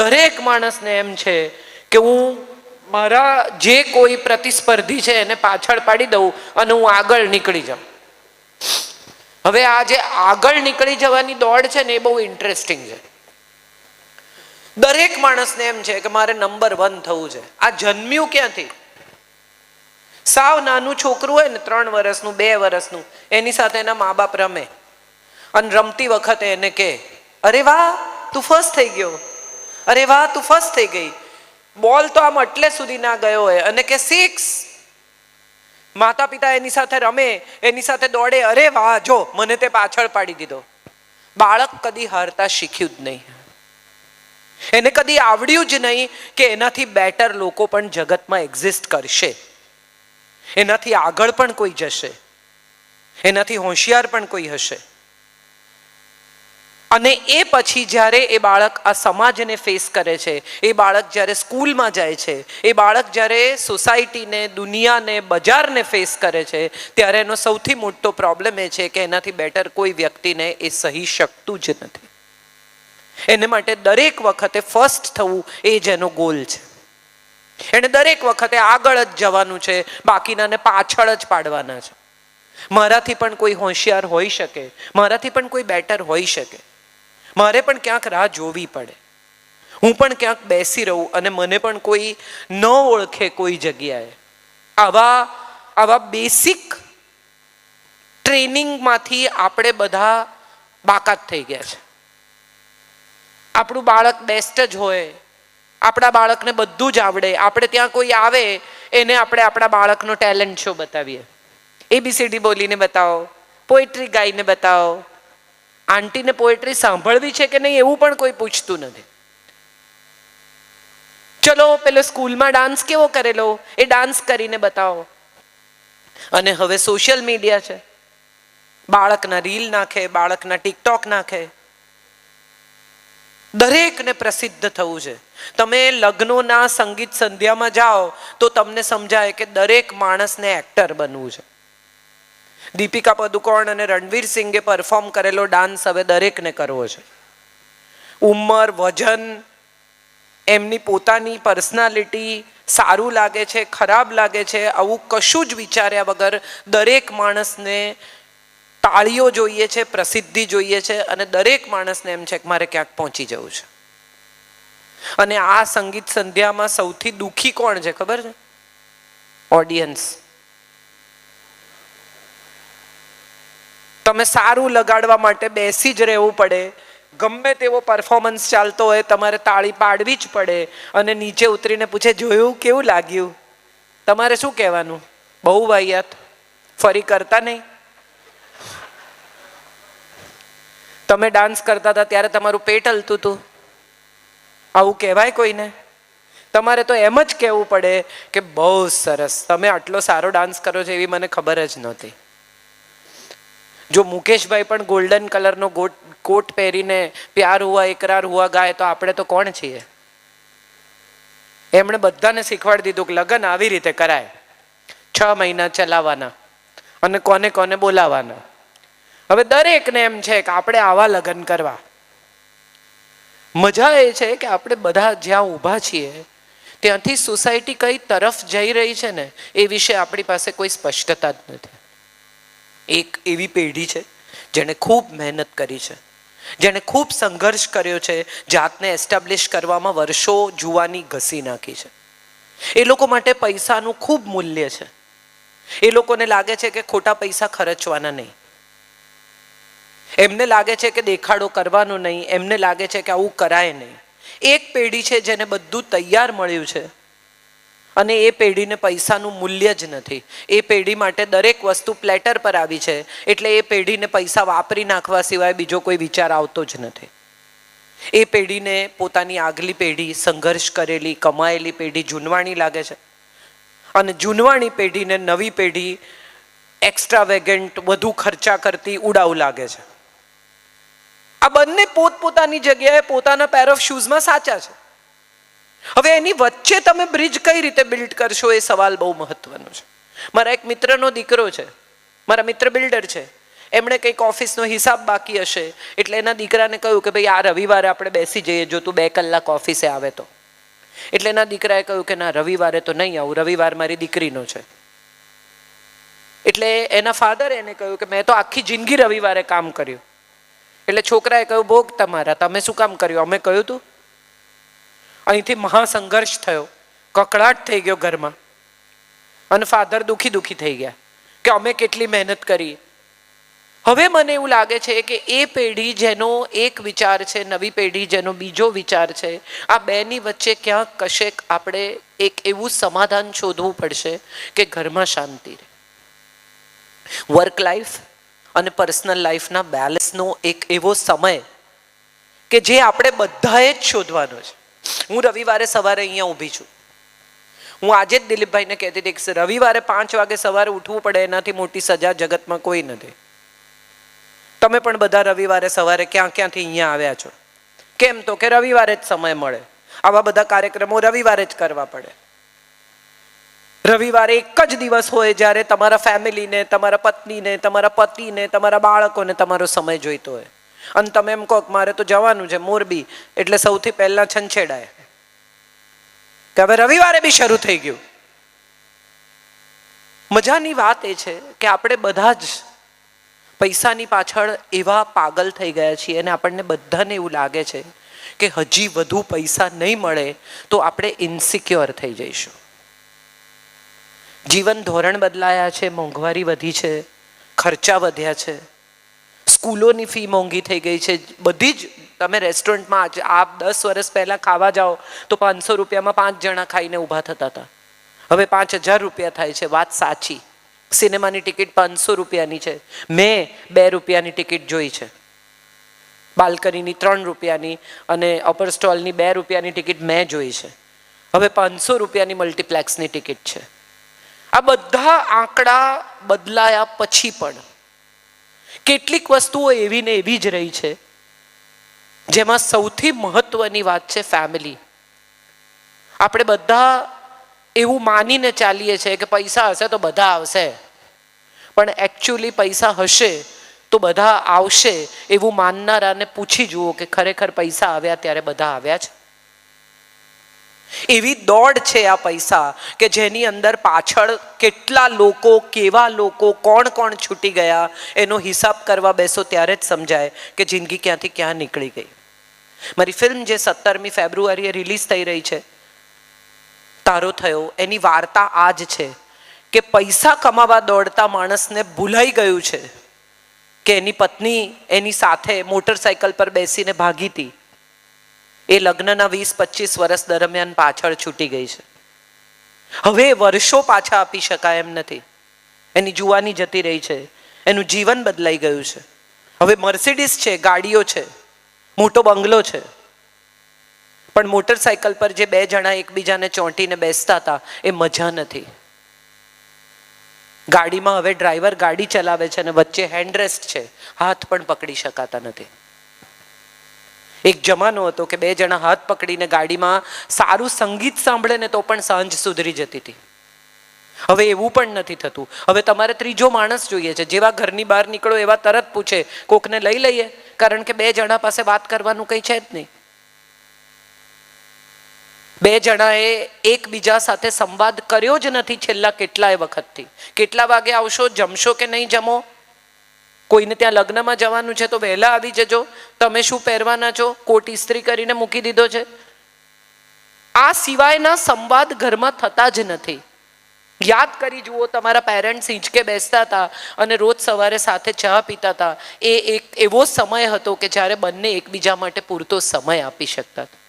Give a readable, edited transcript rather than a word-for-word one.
દરેક માણસને એમ છે કે હું મારા જે કોઈ પ્રતિસ્પર્ધી છે એને પાછળ પાડી દઉં અને હું આગળ નીકળી જાઉં. હવે આ જે આગળ નીકળી જવાની દોડ છે ને એ બહુ ઇન્ટરેસ્ટિંગ છે. દરેક માણસને એમ છે કે મારે નંબર 1 થવું છે. આ જન્મ્યું ક્યાંથી? સાવ નાનું છોકરું હોય ને 3 વર્ષનું 2 વર્ષનું, એની સાથે એના મા બાપ રમે અને રમતી વખતે એને કહે, અરે વાહ તું ફર્સ્ટ થઈ ગયો, અરે વાહ તું ફર્સ્ટ થઈ ગઈ. બોલ તો આમ એટલે સુધી ના ગયો હોય અને કે 6. માતા પિતા એની સાથે રમે, એની સાથે દોડે, અરે વાહ જો મને તે પાછળ પાડી દીધો. બાળક કદી હારતા શીખ્યું જ નહીં. એને કદી આવડ્યું જ નહીં કે એનાથી બેટર લોકો પણ જગતમાં એક્ઝિસ્ટ કરશે, એનાથી આગળ પણ કોઈ જશે, એનાથી હોશિયાર પણ કોઈ હશે. અને એ પછી જ્યારે એ બાળક આ સમાજને ફેસ કરે છે, એ બાળક જ્યારે સ્કૂલમાં જાય છે, એ બાળક જ્યારે સોસાયટીને, દુનિયાને, બજારને ફેસ કરે છે, ત્યારે એનો સૌથી મોટો પ્રોબ્લેમ એ છે કે એનાથી બેટર કોઈ વ્યક્તિને એ સહી શકતું જ નથી. એને માટે દરેક વખતે ફર્સ્ટ થવું એ જ એનો ગોલ છે. એને દરેક વખતે આગળ જ જવાનું છે, બાકીનાને પાછળ જ પાડવાના છે. મારાથી પણ કોઈ હોશિયાર હોઈ શકે, મારાથી પણ કોઈ બેટર હોઈ શકે, મારે પણ ક્યાંક રાહ જોવી પડે, હું પણ ક્યાંક બેસી રહું અને મને પણ કોઈ ન ઓળખે કોઈ જગ્યાએ. આવા બેસિક ટ્રેનિંગમાંથી આપણે બધા બાકાત થઈ ગયા છે. આપણું બાળક બેસ્ટ જ હોય, આપણા બાળકને બધું જ આવડે, આપણે ત્યાં કોઈ આવે એને આપણે આપણા બાળકનો ટેલેન્ટ શો બતાવીએ. ABCD બોલીને બતાવો, પોએટ્રી ગાઈને બતાવો. આંટીને પોએટ્રી સાંભળવી છે કે નહીં એવું પણ કોઈ પૂછતું નથી. ચલો પેલો સ્કૂલમાં ડાન્સ કેવો કરેલો એ ડાન્સ કરીને બતાવો. અને હવે સોશિયલ મીડિયા છે, બાળકના રીલ નાખે, બાળકના ટિકટોક નાખે. દરેકને પ્રસિદ્ધ થવું છે. તમે લગ્નોના સંગીત સંધ્યામાં જાઓ તો તમને સમજાય કે દરેક માણસને એક્ટર બનવું છે. દીપિકા પદુકોણ અને રણવીર સિંઘે પરફોર્મ કરેલો ડાન્સ હવે દરેકને કરવો છે. ઉંમર, વજન, એમની પોતાની પર્સનાલિટી, સારું લાગે છે, ખરાબ લાગે છે, આવું કશું જ વિચાર્યા વગર દરેક માણસને તાળીઓ જોઈએ છે, પ્રસિદ્ધિ જોઈએ છે અને દરેક માણસને એમ છે કે મારે ક્યાંક પહોંચી જવું છે. અને આ સંગીત સંધ્યામાં સૌથી દુઃખી કોણ છે ખબર છે? ઓડિયન્સ. તમે સારું લગાડવા માટે બેસી જ રહેવું પડે, ગમે તેવો પરફોર્મન્સ ચાલતો હોય તમારે તાળી પાડવી જ પડે અને નીચે ઉતરીને પૂછે જોયું કેવું લાગ્યું? તમારે શું કહેવાનું? બહુ વાહિયાત, ફરી કરતા નહીં. તમે ડાન્સ કરતા હતા ત્યારે તમારું પેટ હલતું હતું, આવું કહેવાય કોઈને? તમારે તો એમ જ કહેવું પડે કે બહુ સરસ, તમે આટલો સારો ડાન્સ કરો છો એવી મને ખબર જ નહોતી. જો મુકેશભાઈ પણ ગોલ્ડન કલરનો કોટ પહેરીને પ્યાર હુઆ એકરાર હુઆ ગાય તો આપણે તો કોણ છીએ? એમણે બધાને શીખવાડી દીધું કે લગ્ન આવી રીતે કરાય, 6 મહિના ચલાવવાના અને કોને કોને બોલાવાના. હવે દરેકને એમ છે કે આપણે આવા લગ્ન કરવા. મજા એ છે કે આપણે બધા જ્યાં ઊભા છીએ ત્યાંથી સોસાયટી કઈ તરફ જઈ રહી છે ને એ વિશે આપણી પાસે કોઈ સ્પષ્ટતા જ નથી. એક એવી પેઢી છે જેણે ખૂબ મહેનત કરી છે, જેણે ખૂબ સંઘર્ષ કર્યો છે, જાતને એસ્ટાબ્લિશ કરવામાં વર્ષો જુવાની ઘસી નાખી છે. એ લોકો માટે પૈસાનું ખૂબ મૂલ્ય છે. એ લોકોને લાગે છે કે ખોટા પૈસા ખર્ચવાના નહીં. એમને લાગે છે કે દેખાડો કરવાનો નહીં, એમને લાગે છે કે આવું કરાય નહીં. એક પેઢી છે જેને બધું તૈયાર મળ્યું છે અને એ પેઢીને પૈસાનું મૂલ્ય જ નથી. એ પેઢી માટે દરેક વસ્તુ પ્લેટર પર આવી છે એટલે એ પેઢીને પૈસા વાપરી નાખવા સિવાય બીજો કોઈ વિચાર આવતો જ નથી. એ પેઢીને પોતાની આગલી પેઢી, સંઘર્ષ કરેલી, કમાયેલી પેઢી જૂનવાણી લાગે છે અને જૂનવાણી પેઢીને નવી પેઢી એક્સ્ટ્રાવેગન્ટ, વધુ ખર્ચા કરતી, ઉડાઉ લાગે છે. આ બંને પોતપોતાની જગ્યાએ પોતાના પેર ઓફ શૂઝમાં સાચા છે. હવે એની વચ્ચે તમે બ્રિજ કઈ રીતે બિલ્ડ કરશો એ સવાલ બહુ મહત્વનો છે. મારા એક મિત્રનો દીકરો છે, મારા મિત્ર બિલ્ડર છે, એમણે કંઈક ઓફિસનો હિસાબ બાકી હશે એટલે એના દીકરાને કહ્યું કે ભાઈ આ રવિવારે આપણે બેસી જઈએ, જો તું 2 કલાક ઓફિસે આવે તો. એટલે એના દીકરાએ કહ્યું કે ના, રવિવારે તો નહીં આવું, રવિવાર મારી દીકરીનો છે. એટલે એના ફાધરે એને કહ્યું કે મેં તો આખી જિંદગી રવિવારે કામ કર્યું. એટલે છોકરાએ કહ્યું ભોગ તમારા, તમે શું કામ કર્યું? અમે કહ્યું તું. અહીંથી મહાસંઘર્ષ થયો, કકળાટ થઈ ગયો ઘરમાં, અને ફાધર દુખી થઈ ગયા કે અમે કેટલી મહેનત કરી. હવે મને એવું લાગે છે કે એ પેઢી જેનો એક વિચાર છે, નવી પેઢી જેનો બીજો વિચાર છે, આ બેની વચ્ચે ક્યાંક કશેક આપણે એક એવું સમાધાન શોધવું પડશે કે ઘરમાં શાંતિ રહે. વર્ક લાઈફ અને પર્સનલ લાઈફના બેલેન્સનો એક એવો સમય કે જે આપણે બધાએ જ શોધવાનો છે. હું રવિવારે સવારે અહીંયા ઊભી છું. હું આજે જ દિલીપભાઈને કહેતી હતી કે રવિવારે 5 વાગે સવારે ઉઠવું પડે એનાથી મોટી સજા જગતમાં કોઈ નથી. તમે પણ બધા રવિવારે સવારે ક્યાંથી અહીંયા આવ્યા છો. કેમ? તો કે રવિવારે જ સમય મળે. આવા બધા કાર્યક્રમો રવિવારે જ કરવા પડે. રવિવારે એક જ દિવસ હોય જ્યારે તમારા ફેમિલીને, તમારા પત્નીને, તમારા પતિને, તમારા બાળકોને તમારો સમય જોઈતો હોય. અને તમે એમ કહો મારે તો જવાનું છે મોરબી, એટલે સૌથી પહેલા છંછેડાય કે હવે રવિવારે બી શરૂ થઈ ગયું. મજાની વાત એ છે કે આપણે બધા જ પૈસાની પાછળ એવા પાગલ થઈ ગયા છીએ અને આપણને બધાને એવું લાગે છે કે હજી વધુ પૈસા નહીં મળે તો આપણે ઇન્સિક્યોર થઈ જઈશું. જીવન ધોરણ બદલાયા છે, મોંઘવારી વધી છે, ખર્ચા વધ્યા છે, સ્કૂલોની ફી મોંઘી થઈ ગઈ છે. બધી જ તમે રેસ્ટોરન્ટમાં આપ 10 વર્ષ પહેલાં ખાવા જાઓ તો 500 રૂપિયામાં 5 જણા ખાઈને ઊભા થતા હતા. હવે 5000 રૂપિયા થાય છે. વાત સાચી. સિનેમાની ટિકિટ 500 રૂપિયાની છે. મેં 2 રૂપિયાની ટિકિટ જોઈ છે. બાલ્કનીની 3 રૂપિયાની અને અપર સ્ટોલની 2 રૂપિયાની ટિકિટ મેં જોઈ છે. હવે 500 રૂપિયાની મલ્ટીપ્લેક્સની ટિકિટ છે. આ બધા આંકડા બદલાયા પછી પણ કેટલીક વસ્તુઓ એવી ને એવી જ રહી છે, જેમાં સૌથી મહત્વની વાત છે ફેમિલી. આપણે બધા એવું માનીને ચાલીએ છીએ કે પૈસા હશે તો બધા આવશે, પણ એકચ્યુઅલી પૈસા હશે તો બધા આવશે એવું માનનારાને પૂછી જુઓ કે ખરેખર પૈસા આવ્યા ત્યારે બધા આવ્યા છે? એવી દોડ છે આ પૈસા કે જેની અંદર પાછળ કેટલા લોકો, કેવા લોકો, કોણ કોણ છૂટી ગયા એનો હિસાબ કરવા બેસો ત્યારે જ સમજાય કે જિંદગી ક્યાંથી ક્યાં નીકળી ગઈ. મારી ફિલ્મ જે 17મી ફેબ્રુઆરીએ રિલીઝ થઈ રહી છે, તારો થયો, એની વાર્તા આ જ છે કે પૈસા કમાવા દોડતા માણસને ભૂલાઈ ગયું છે કે એની પત્ની એની સાથે મોટરસાયકલ પર બેસીને ભાગી હતી. એ લગ્નના 20-25 વર્ષ દરમિયાન પાછળ છૂટી ગઈ છે. હવે વર્ષો પાછા આપી શકાય એમ નથી. એની જુવાની જતી રહી છે, એનું જીવન બદલાઈ ગયું છે. હવે મર્સિડીઝ છે, ગાડીઓ છે, મોટો બંગલો છે, પણ મોટરસાયકલ પર જે 2 જણા એકબીજાને ચોંટીને બેસતા હતા એ મજા નથી. ગાડીમાં હવે ડ્રાઈવર ગાડી ચલાવે છે અને વચ્ચે હેન્ડરેસ્ટ છે, હાથ પણ પકડી શકાતા નથી. એક જમાનો હતો કે 2 જણા હાથ પકડીને ગાડીમાં સારું સંગીત સાંભળે ને તો પણ સાંજ સુધરી જતી હતી. હવે એવું પણ નથી થતું. હવે તમારે ત્રીજો માણસ જોઈએ છે. જેવા ઘરની બહાર નીકળો એવા તરત પૂછે કોકને લઈ લઈએ, કારણ કે 2 જણા પાસે વાત કરવાનું કંઈ છે જ નહીં. 2 જણાએ એકબીજા સાથે સંવાદ કર્યો જ નથી છેલ્લા કેટલાય વખતથી. કેટલા વાગે આવશો, જમશો કે નહીં જમો, કોઈને ત્યાં લગ્નમાં જવાનું છે તો વહેલા આવી જજો, તમે શું પહેરવાના છો, કોટ ઇસ્ત્રી કરીને મૂકી દીધો છે. આ સિવાયના સંવાદ ઘરમાં થતા જ નથી. યાદ કરી જુઓ, તમારા પેરેન્ટ્સ હિંચકે બેસતા હતા અને રોજ સવારે સાથે ચા પીતા હતા. એ એક એવો સમય હતો કે જ્યારે બંને એકબીજા માટે પૂરતો સમય આપી શકતા હતા.